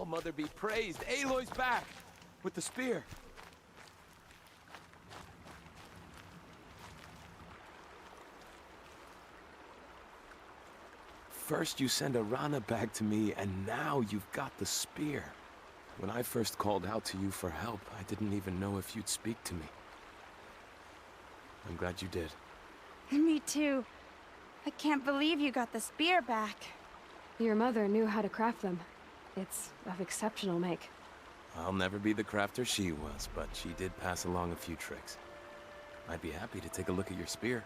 All-Mother be praised. Aloy's back! With the spear. First you send Arana back to me, and now you've got the spear. When I first called out to you for help, I didn't even know if you'd speak to me. I'm glad you did. Me too. I can't believe you got the spear back. Your mother knew how to craft them. It's of exceptional make. I'll never be the crafter she was, but she did pass along a few tricks. I'd be happy to take a look at your spear.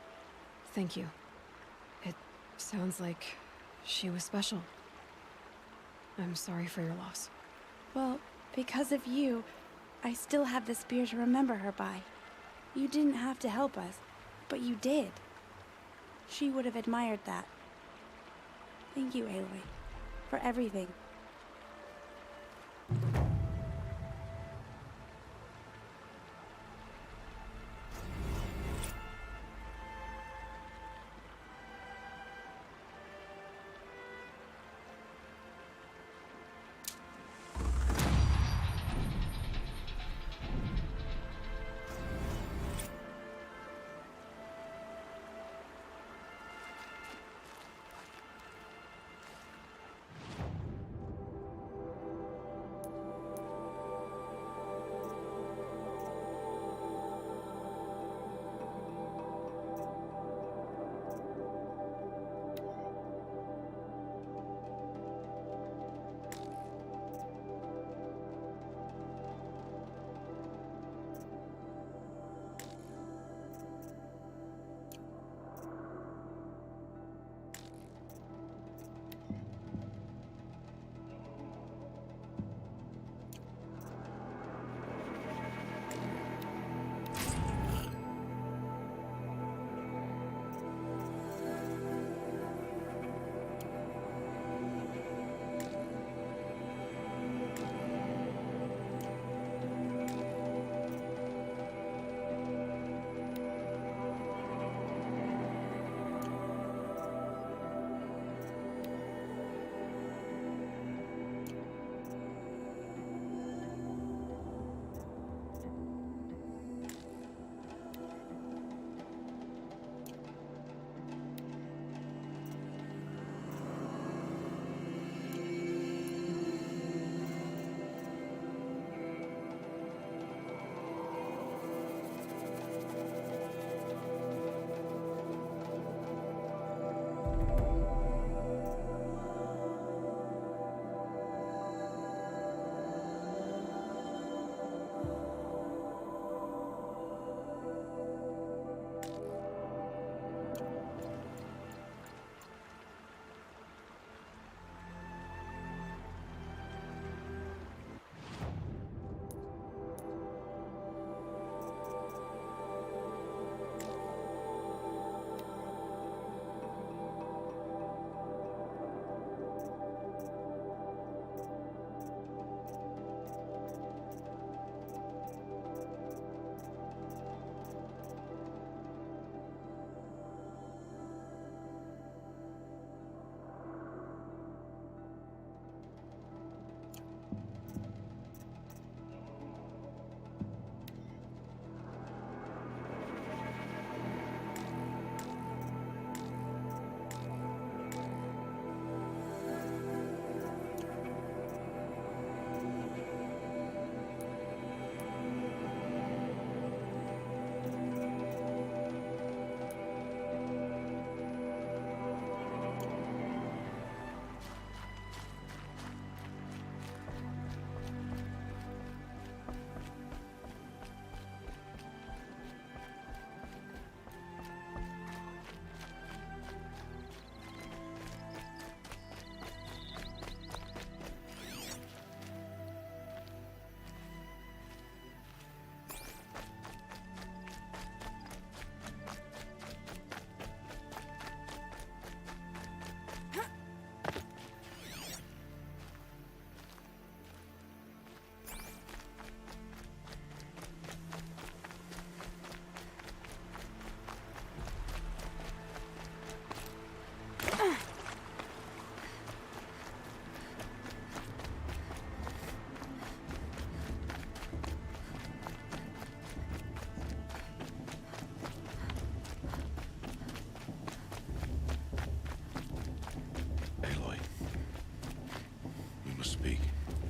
Thank you. It sounds like she was special. I'm sorry for your loss. Well, because of you, I still have the spear to remember her by. You didn't have to help us, but you did. She would have admired that. Thank you, Aloy, for everything.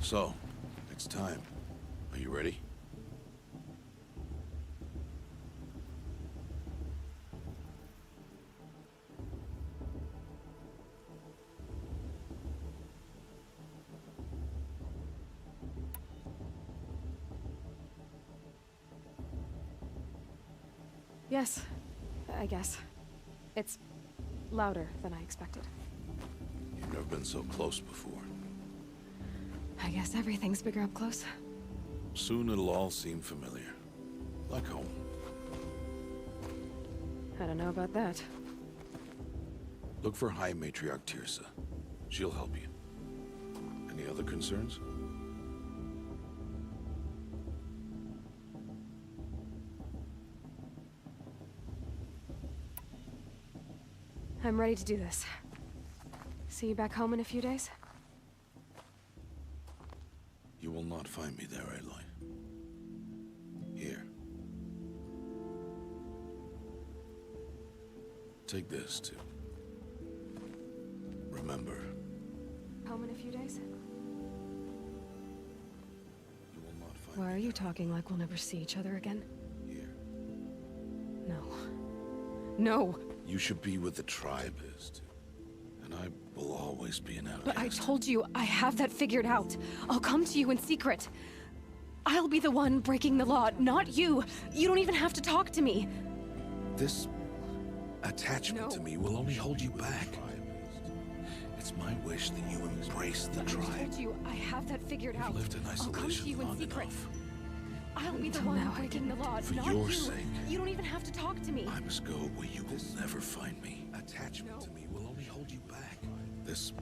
So, it's time. Are you ready? Yes, I guess. It's louder than I expected. You've never been so close before. I guess everything's bigger up close. Soon it'll all seem familiar. Like home. I don't know about that. Look for High Matriarch Tirsa. She'll help you. Any other concerns? I'm ready to do this. See you back home in a few days? You will not find me there, Aloy. Here. Take this, too. Remember, Home in a few days? you will not find Why me are you there. talking like we'll never see each other again? Here. No. No! You should be what the tribe is, too. And I will always be an outcast. But I told you, I have that figured out. I'll come to you in secret. I'll be the one breaking the law, not you. You don't even have to talk to me. This attachment No. to me will only hold you back. It's my wish that you embrace the I tribe. told you, I have that figured You've out. lived in I'll come to isolation you in long secret. enough. I'll be the Until one now, I breaking the law, For not your you. sake. You don't even have to talk to me. I must go where you will never find me. Attachment to me will only hold you back. It's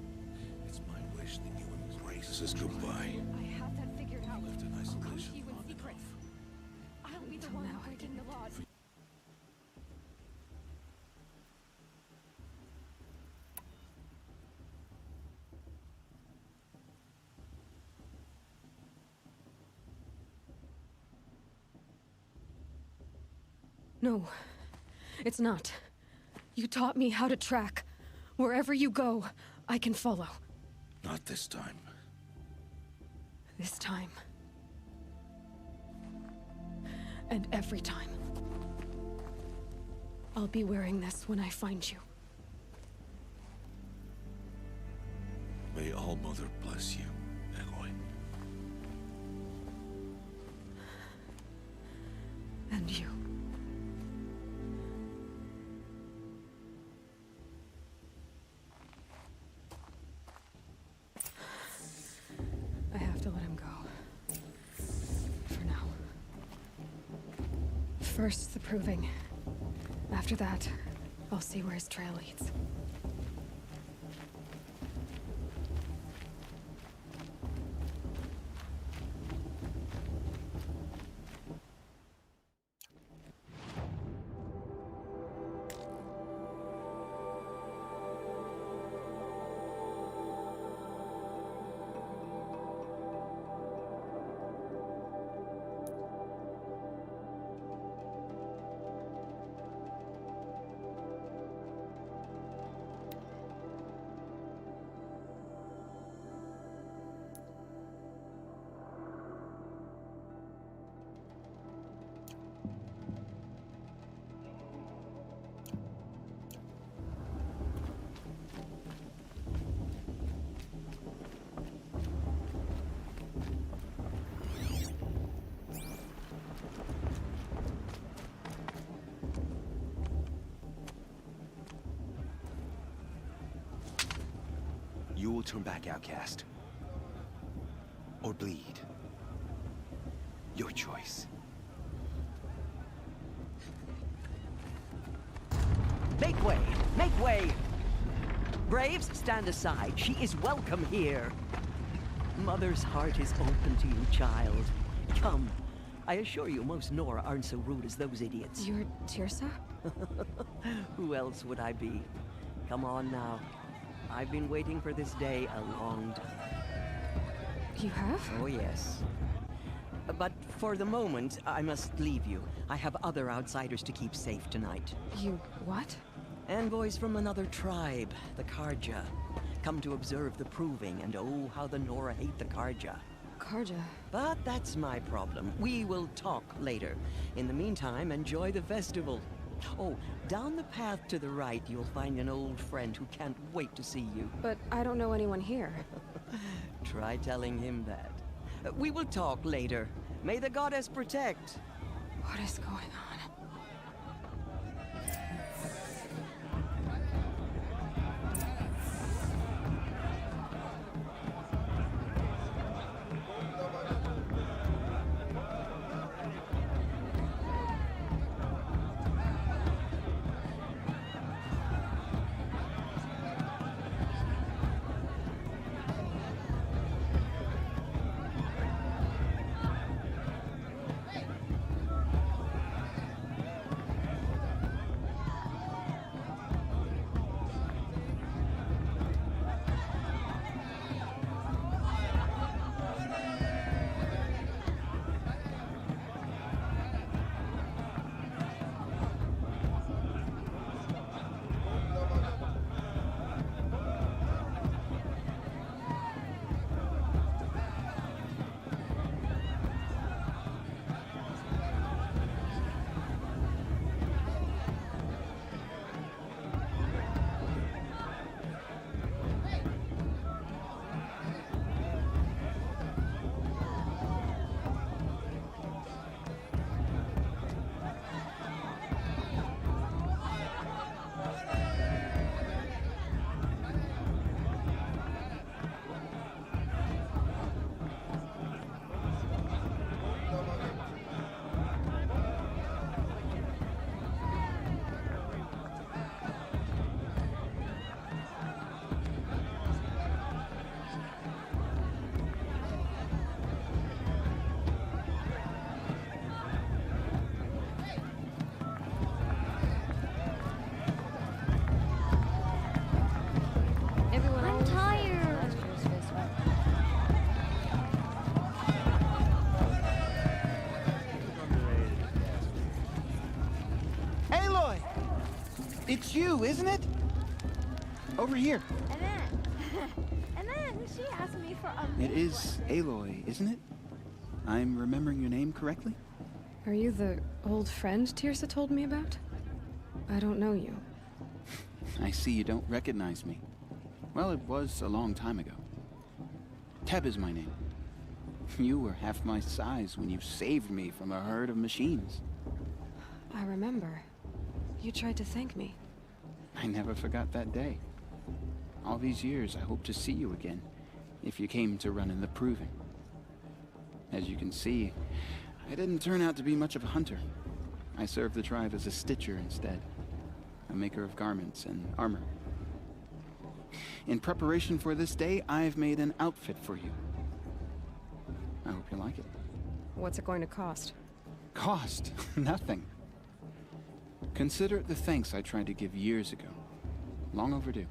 my wish that you embrace. This is goodbye. I have that figured out. Lived in I'll come to isolation you in long secret. enough. I'll be the one breaking the law. No, it's not. You taught me how to track. Wherever you go, I can follow. Not this time. This time. And every time. I'll be wearing this when I find you. May All Mother bless you, Aloy. And you. I have to let him go. For now. First, the proving. After that, I'll see where his trail leads. You will turn back, outcast. Or bleed. Your choice. Make way! Make way! Braves, stand aside. She is welcome here. Mother's heart is open to you, child. Come. I assure you, most Nora aren't so rude as those idiots. You're Tirsa? Who else would I be? Come on now. I've been waiting for this day a long time. You have? Oh, yes. But for the moment, I must leave you. I have other outsiders to keep safe tonight. You what? Envoys from another tribe, the Karja. Come to observe the proving, and oh, how the Nora hate the Karja. Karja. But that's my problem. We will talk later. In the meantime, enjoy the festival. Oh, down the path to the right, you'll find an old friend who can't wait to see you. But I don't know anyone here. Try telling him that. We will talk later. May the goddess protect. What is going on? I'm tired. Aloy! It's you, isn't it? Over here. And then she asked me for a It is Aloy, isn't it? I'm remembering your name correctly? Are you the old friend Tirsa told me about? I don't know you. I see you don't recognize me. Well, it was a long time ago. Teb is my name. You were half my size when you saved me from a herd of machines. I remember. You tried to thank me. I never forgot that day. All these years, I hope to see you again, if you came to run in the Proving. As you can see, I didn't turn out to be much of a hunter. I served the tribe as a stitcher instead, a maker of garments and armor. In preparation for this day, I've made an outfit for you. I hope you like it. What's it going to cost? Cost? Nothing. Consider it the thanks I tried to give years ago. Long overdue.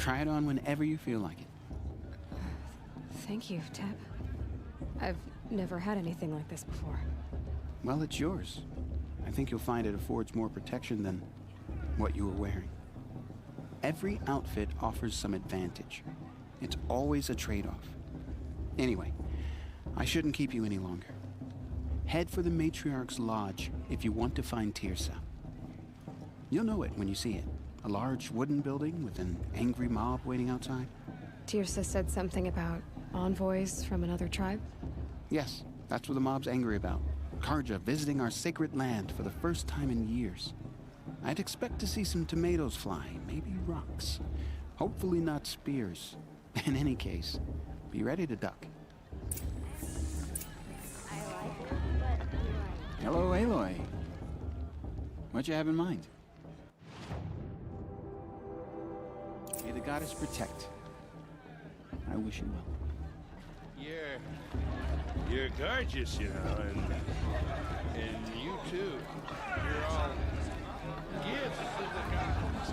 Try it on whenever you feel like it. Thank you, Teb. I've never had anything like this before. Well, it's yours. I think you'll find it affords more protection than what you were wearing. Every outfit offers some advantage. It's always a trade-off. Anyway, I shouldn't keep you any longer. Head for the Matriarch's Lodge if you want to find Tirsa. You'll know it when you see it. A large wooden building with an angry mob waiting outside. Tirsa said something about envoys from another tribe? Yes, that's what the mob's angry about. Karja visiting our sacred land for the first time in years. I'd expect to see some tomatoes fly, maybe rocks. Hopefully not spears. In any case, be ready to duck. Hello, Aloy. What you have in mind? May the goddess protect. I wish you well. You're gorgeous, you know, and you too. You're all gifts to the gods.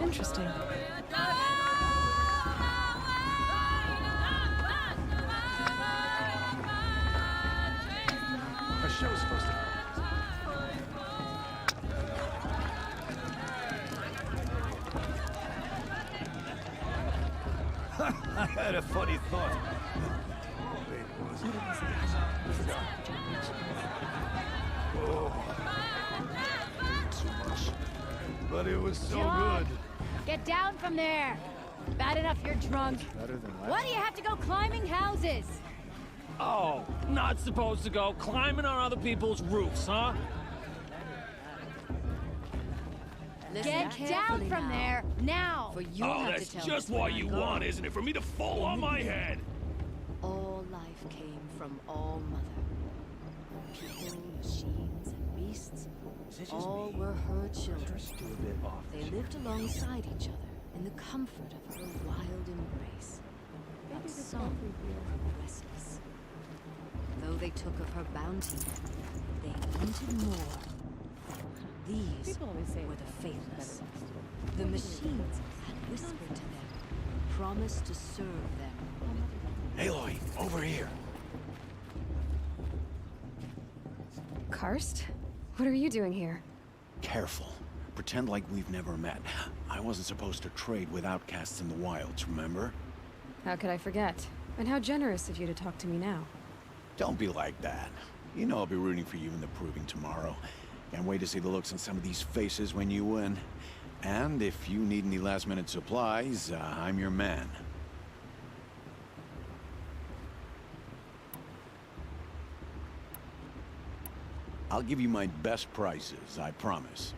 Interesting. Our show is supposed to... I had a funny thought. But it was so John, good. get down from there. Bad enough you're drunk. Why do you have to go climbing houses? Oh, not supposed to go climbing on other people's roofs, huh? Get down from there, now! For you Oh, have that's to tell just me what when I you go. want, isn't it? For me to fall on my head. All life came from All Mother. People, machines, and beasts, all were her children. They lived alongside each other in the comfort of her wild embrace. But some were restless. Though they took of her bounty, they wanted more. These were the faithless. The machines had whispered to them, promised to serve them. Aloy, over here. Karst? What are you doing here? Careful. Pretend like we've never met. I wasn't supposed to trade with outcasts in the wilds, remember? How could I forget? And how generous of you to talk to me now. Don't be like that. You know I'll be rooting for you in the proving tomorrow. Can't wait to see the looks on some of these faces when you win. And if you need any last-minute supplies, I'm your man. I'll give you my best prices, I promise.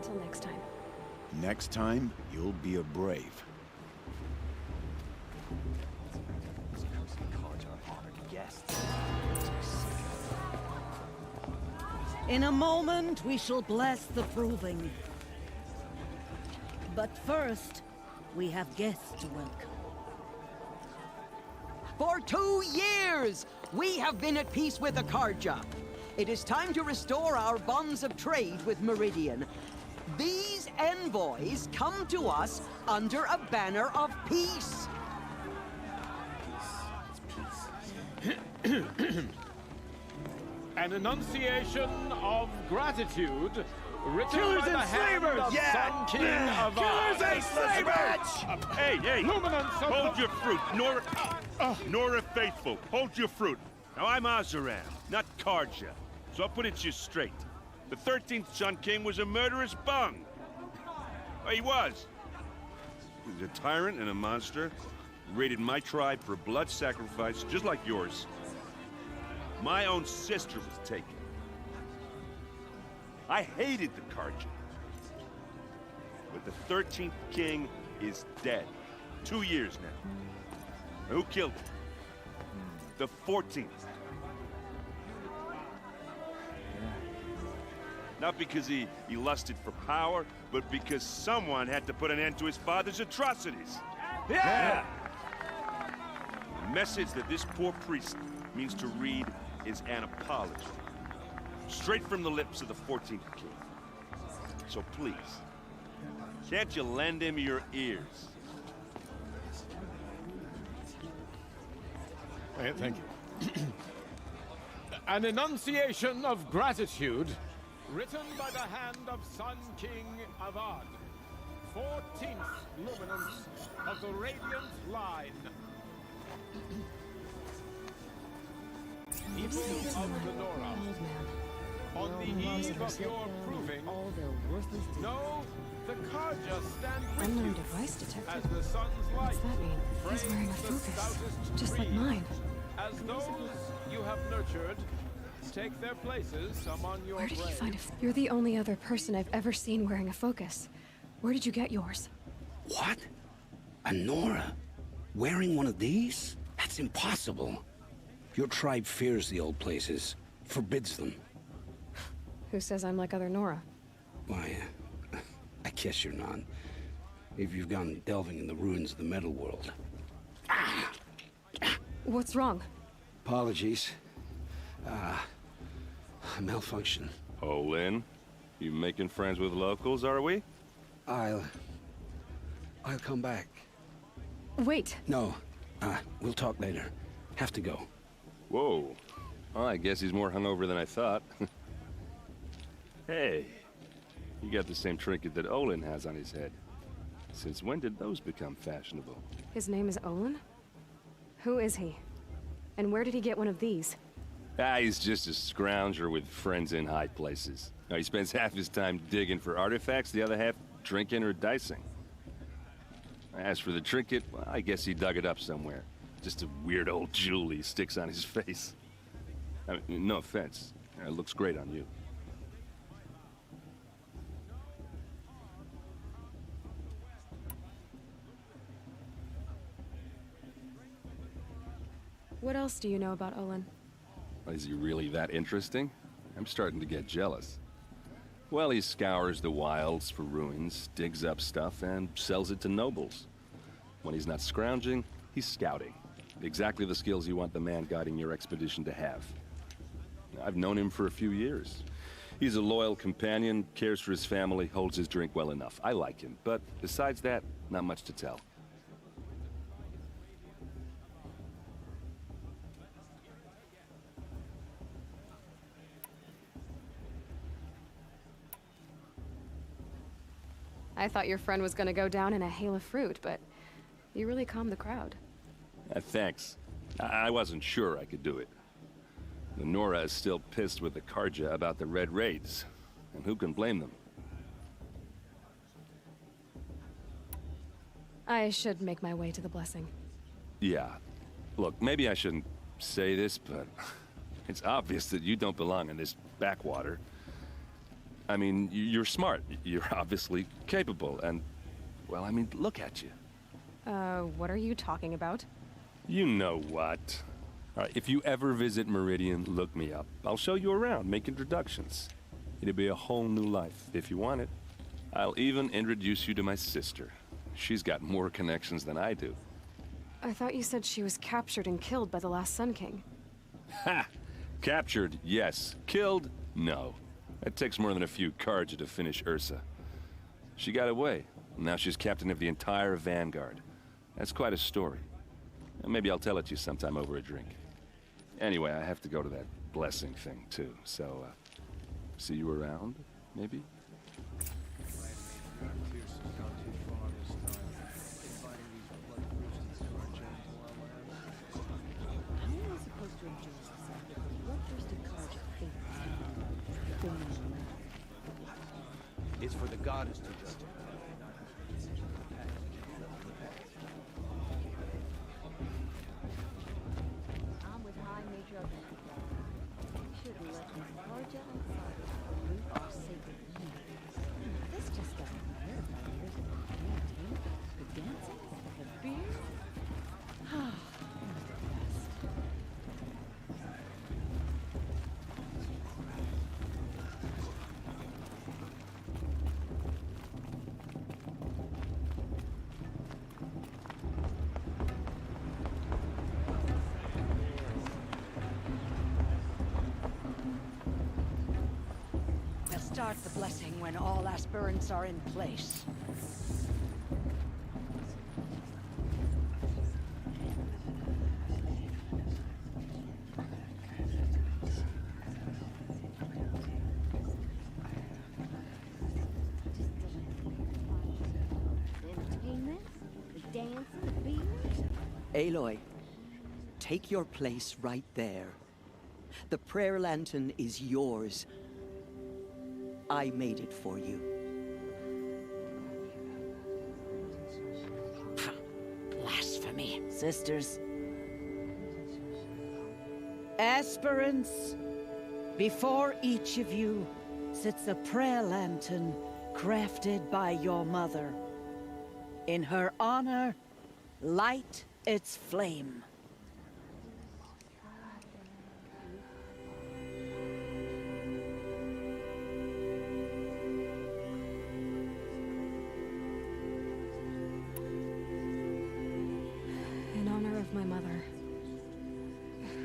Till next time. Next time, you'll be a brave. In a moment, we shall bless the proving. But first, we have guests to welcome. For 2 years, we have been at peace with Akarja. It is time to restore our bonds of trade with Meridian. These envoys come to us under a banner of peace. An enunciation of gratitude written Killers by the and hand slavers! of Sun King of Killers and slavers! Hey! Luminance of Hold your fruit, Nora. Nora Faithful, hold your fruit. Now I'm Azaram, not Karja. So I'll put it to you straight. The 13th Sun King was a murderous bung. Oh, he was. He was a tyrant and a monster. Raided my tribe for blood sacrifice, just like yours. My own sister was taken. I hated the Karja. But the 13th king is dead. 2 years now. Who killed him? The 14th. Not because he lusted for power, but because someone had to put an end to his father's atrocities. Yeah! The message that this poor priest means to read is an apology. Straight from the lips of the 14th king. So please, can't you lend him your ears? Thank you. An enunciation of gratitude written by the hand of Sun King Avad, 14th luminance of the Radiant Line. People of the Nora, on the eve of your proving, know the Karja stand with you as the sun's light. What's that mean? He's wearing a focus, just like mine. As those you have nurtured take their places among your Where did he brave. find a... You're the only other person I've ever seen wearing a focus. Where did you get yours? What? A Nora? Wearing one of these? That's impossible. Your tribe fears the old places, forbids them. Who says I'm like other Nora? Why, I guess you're not. If you've gone delving in the ruins of the metal world. What's wrong? Apologies. A malfunction. Oh, Lynn, you making friends with locals, are we? I'll come back. Wait. No, we'll talk later. Have to go. Whoa. Well, I guess he's more hungover than I thought. Hey, you got the same trinket that Olin has on his head. Since when did those become fashionable? His name is Olin? Who is he? And where did he get one of these? He's just a scrounger with friends in high places. Now, he spends half his time digging for artifacts, the other half drinking or dicing. As for the trinket, well, I guess he dug it up somewhere. Just a weird old jewel he sticks on his face. I mean, no offense. It looks great on you. What else do you know about Olin? Is he really that interesting? I'm starting to get jealous. Well, he scours the wilds for ruins, digs up stuff, and sells it to nobles. When he's not scrounging, he's scouting. Exactly the skills you want the man guiding your expedition to have. I've known him for a few years. He's a loyal companion, cares for his family, holds his drink well enough. I like him, but besides that, not much to tell. I thought your friend was gonna go down in a hail of fruit, but you really calmed the crowd. Thanks. I wasn't sure I could do it. The Nora is still pissed with the Karja about the Red Raids, and who can blame them? I should make my way to the blessing. Yeah. Look, maybe I shouldn't say this, but it's obvious that you don't belong in this backwater. I mean, you're smart. You're obviously capable, and... well, I mean, look at you. What are you talking about? You know what. All right, if you ever visit Meridian, look me up. I'll show you around, make introductions. It'll be a whole new life, if you want it. I'll even introduce you to my sister. She's got more connections than I do. I thought you said she was captured and killed by the last Sun King. Ha! Captured, yes. Killed, no. It takes more than a few Carja to finish Ursa. She got away. Now she's captain of the entire Vanguard. That's quite a story. And maybe I'll tell it to you sometime over a drink. Anyway, I have to go to that blessing thing, too. So, see you around, maybe? It's for the goddess to judge it. I'm with High Major of should have left these Carja outside to root our sacred heat. This just doesn't matter about years of entertainment, the dancing, the beer. Start the blessing when all aspirants are in place. Entertainment, the dancing, the beer. Aloy, take your place right there. The prayer lantern is yours. I made it for you. Blasphemy, sisters. Aspirants, before each of you sits a prayer lantern crafted by your mother. In her honor, light its flame. My mother,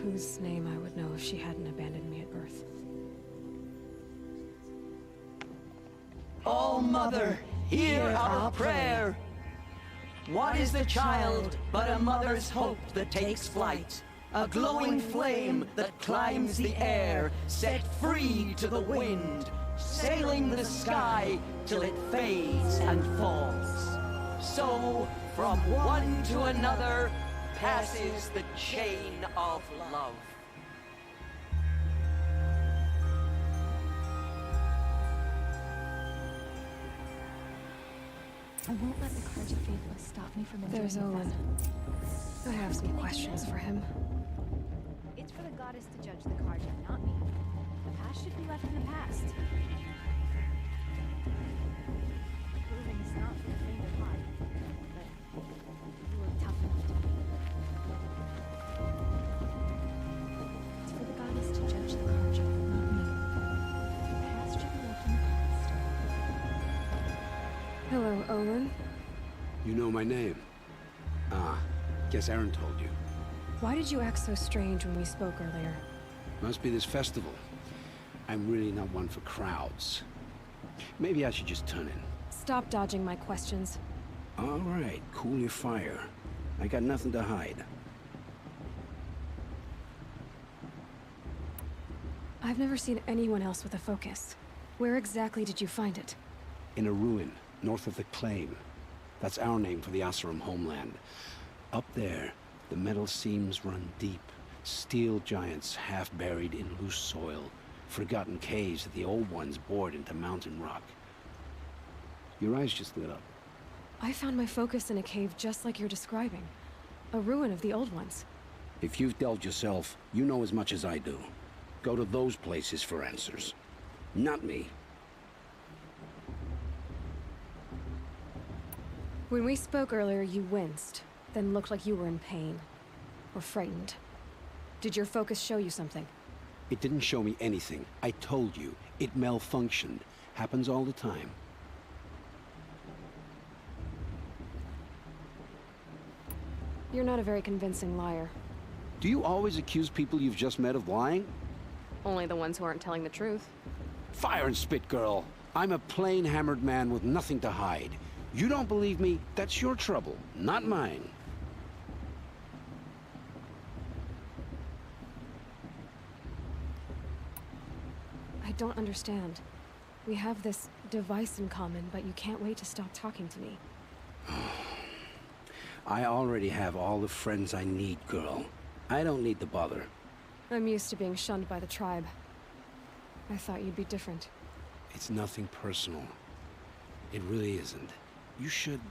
whose name I would know if she hadn't abandoned me at birth. All Mother, hear our prayer. What is the child but a mother's hope that takes flight? A glowing flame that climbs the air, set free to the wind, sailing the sky till it fades and falls. So, from one to another, passes the chain of love. I won't let the Carja faithless stop me from enjoying. There's Olin. I have some questions for him. It's for the goddess to judge the Carja, not me. The past should be left in the past. Proving is not for the faint of heart, but you were tough enough to be. It's for the goddess to judge the Carja, not me. The past should be left in the past. Hello, Olin. You know my name? Ah, guess Aaron told you. Why did you act so strange when we spoke earlier? Must be this festival. I'm really not one for crowds. Maybe I should just turn in. Stop dodging my questions. All right, cool your fire. I got nothing to hide. I've never seen anyone else with a focus. Where exactly did you find it? In a ruin, north of the Claim. That's our name for the Asuram homeland. Up there, the metal seams run deep. Steel giants half buried in loose soil. Forgotten caves that the old ones bored into mountain rock. Your eyes just lit up. I found my focus in a cave just like you're describing. A ruin of the old ones. If you've delved yourself, you know as much as I do. Go to those places for answers. Not me. When we spoke earlier, you winced, then looked like you were in pain. Or frightened. Did your focus show you something? It didn't show me anything. I told you. It malfunctioned. Happens all the time. You're not a very convincing liar. Do you always accuse people you've just met of lying? Only the ones who aren't telling the truth. Fire and spit, girl. I'm a plain hammered man with nothing to hide. You don't believe me? That's your trouble, not mine. I don't understand. We have this device in common, but you can't wait to stop talking to me. I already have all the friends I need, girl. I don't need the bother. I'm used to being shunned by the tribe. I thought you'd be different. It's nothing personal. It really isn't. You should...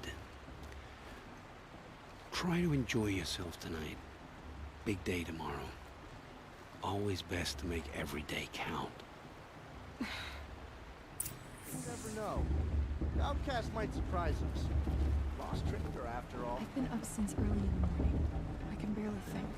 try to enjoy yourself tonight. Big day tomorrow. Always best to make every day count. You never know. The outcast might surprise us. Boss tricked her after all. I've been up since early in the morning. I can barely think.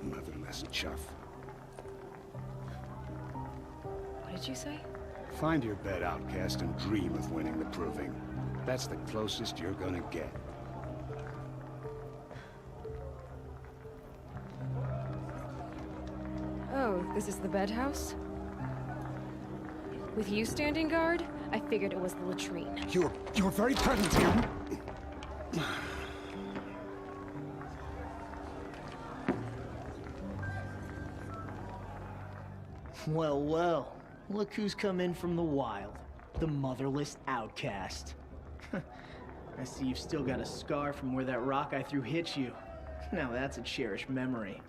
Motherless chuff. What did you say? Find your bed, outcast, and dream of winning the proving. That's the closest you're gonna get. Oh, this is the bedhouse? With you standing guard, I figured it was the latrine. You're very present here. Well, well. Look who's come in from the wild. The motherless outcast. I see you've still got a scar from where that rock I threw hit you. Now that's a cherished memory.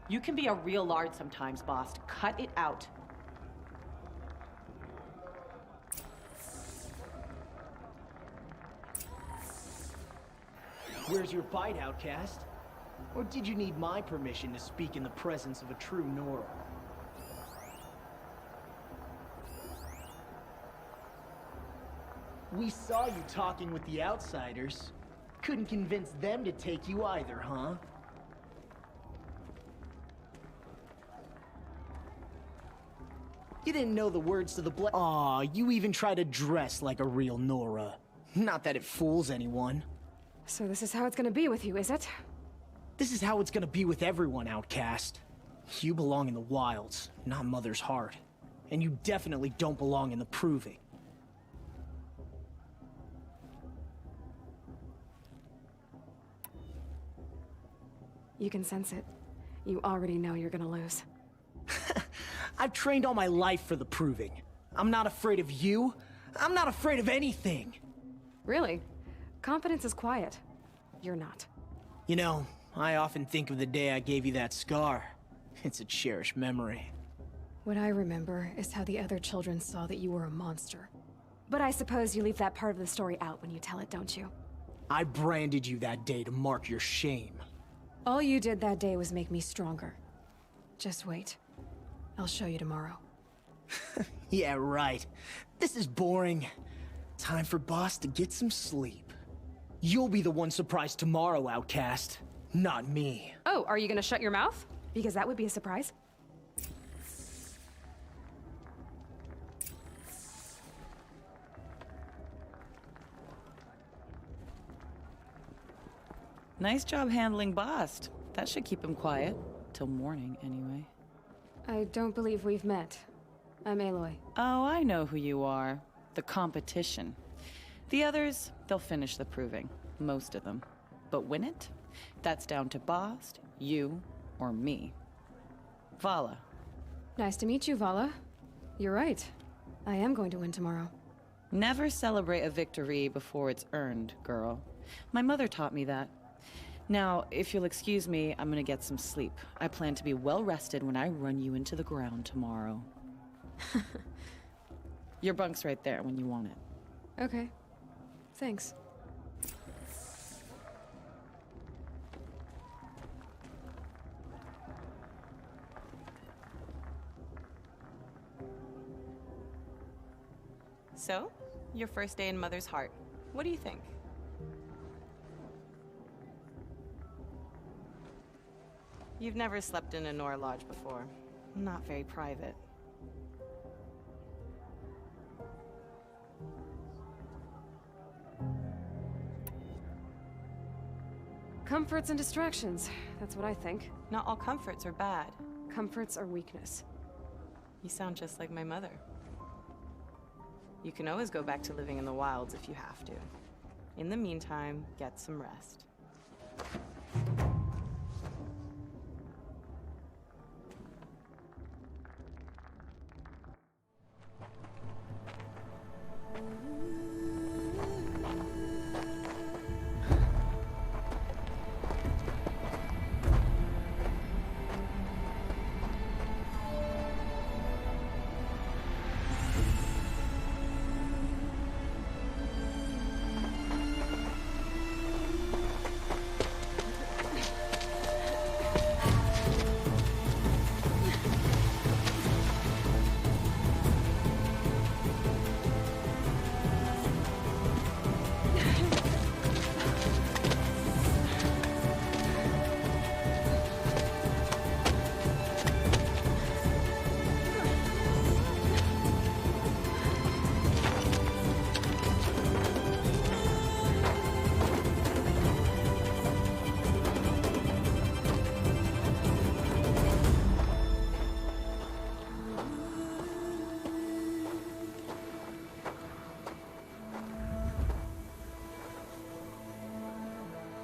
You can be a real lard sometimes, boss. Cut it out. Where's your bite, outcast? Or did you need my permission to speak in the presence of a true Nora? We saw you talking with the outsiders. Couldn't convince them to take you either, huh? You didn't know the words to the Aw, you even try to dress like a real Nora. Not that it fools anyone. So this is how it's gonna be with you, is it? This is how it's gonna be with everyone, outcast. You belong in the wilds, not Mother's Heart. And you definitely don't belong in the Proving. You can sense it. You already know you're gonna lose. I've trained all my life for the Proving. I'm not afraid of you. I'm not afraid of anything. Really? Confidence is quiet. You're not. You know, I often think of the day I gave you that scar. It's a cherished memory. What I remember is how the other children saw that you were a monster. But I suppose you leave that part of the story out when you tell it, don't you? I branded you that day to mark your shame. All you did that day was make me stronger. Just wait. I'll show you tomorrow. Yeah, right. This is boring. Time for Boss to get some sleep. You'll be the one surprised tomorrow, outcast. Not me. Oh, are you gonna shut your mouth? Because that would be a surprise. Nice job handling Bast. That should keep him quiet. Till morning, anyway. I don't believe we've met. I'm Aloy. Oh, I know who you are. The competition. The others, they'll finish the proving. Most of them. But win it? That's down to Bast, you, or me. Vala. Nice to meet you, Vala. You're right. I am going to win tomorrow. Never celebrate a victory before it's earned, girl. My mother taught me that. Now, if you'll excuse me, I'm gonna get some sleep. I plan to be well rested when I run you into the ground tomorrow. Your bunk's right there when you want it. Okay. Thanks. So, your first day in Mother's Heart. What do you think? You've never slept in a Nora Lodge before. Not very private. Comforts and distractions. That's what I think. Not all comforts are bad. Comforts are weakness. You sound just like my mother. You can always go back to living in the wilds if you have to. In the meantime, get some rest.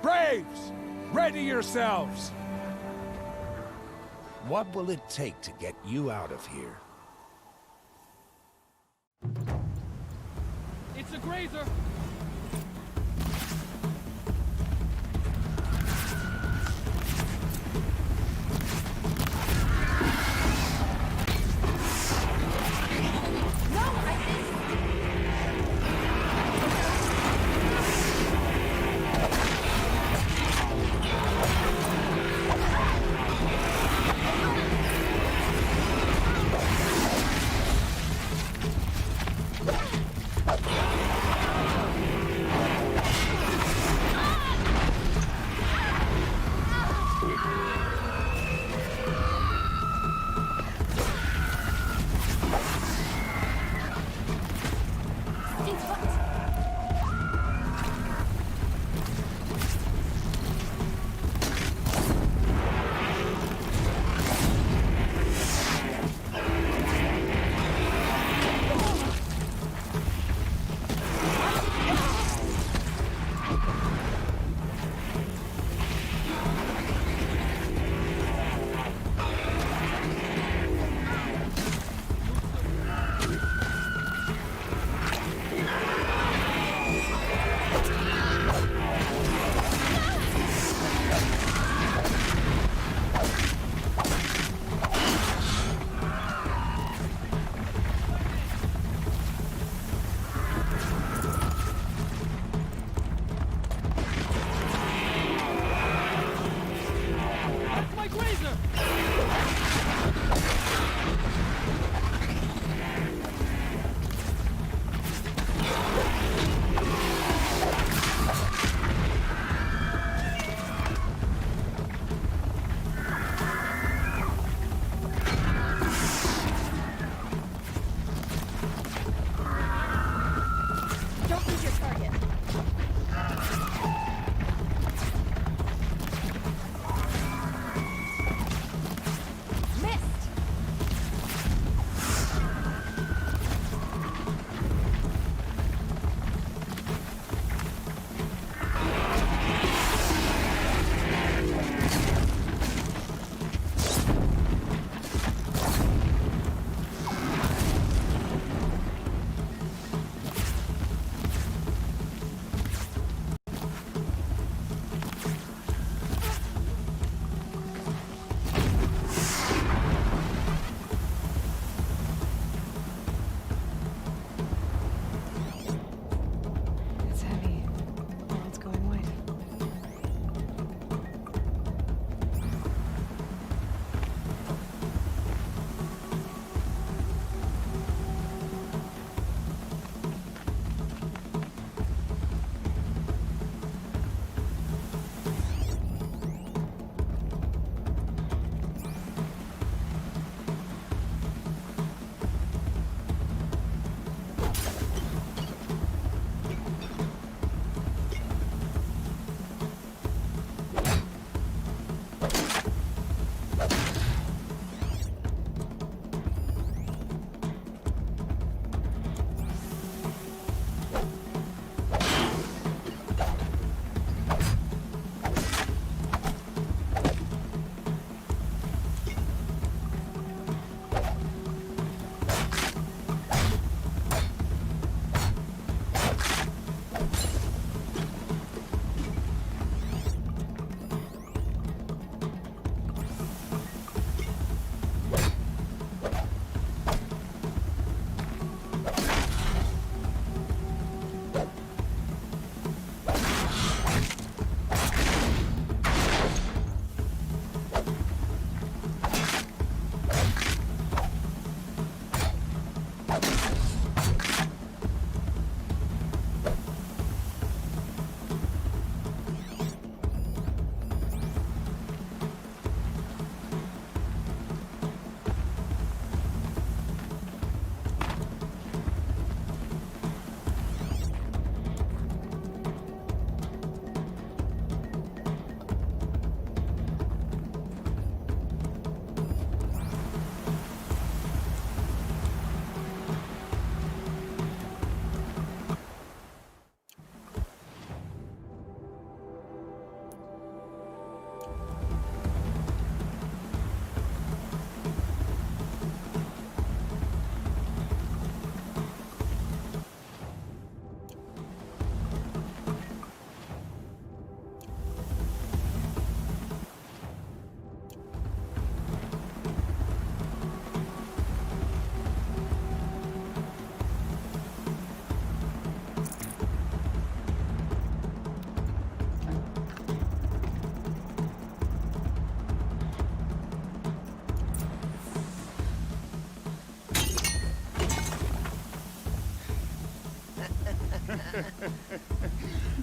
Braves! Ready yourselves! What will it take to get you out of here? It's a grazer!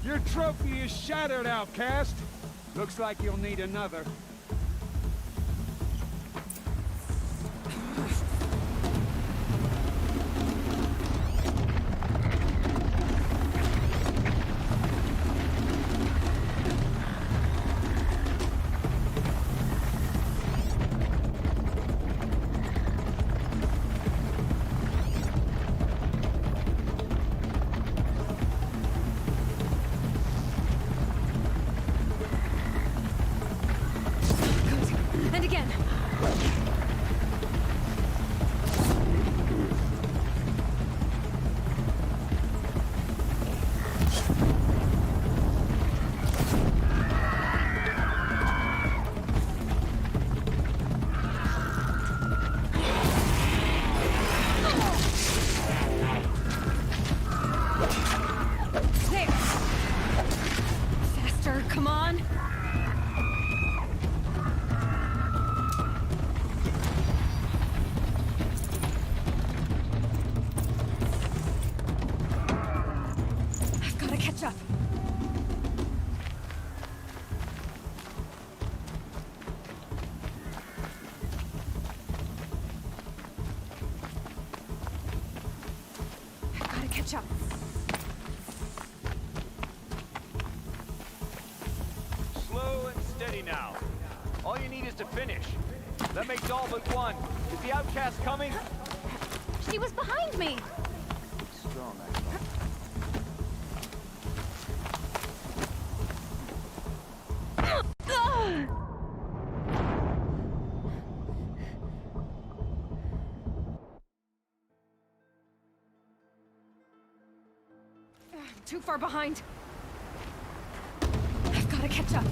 Your trophy is shattered, outcast. Looks like you'll need another. And again. There. Faster, come on. I've got to catch up. I've got to catch up. Slow and steady now. All you need is to finish. That makes all but one. Is the outcast coming? She was behind me! Strong, Too far behind. I've got to catch up.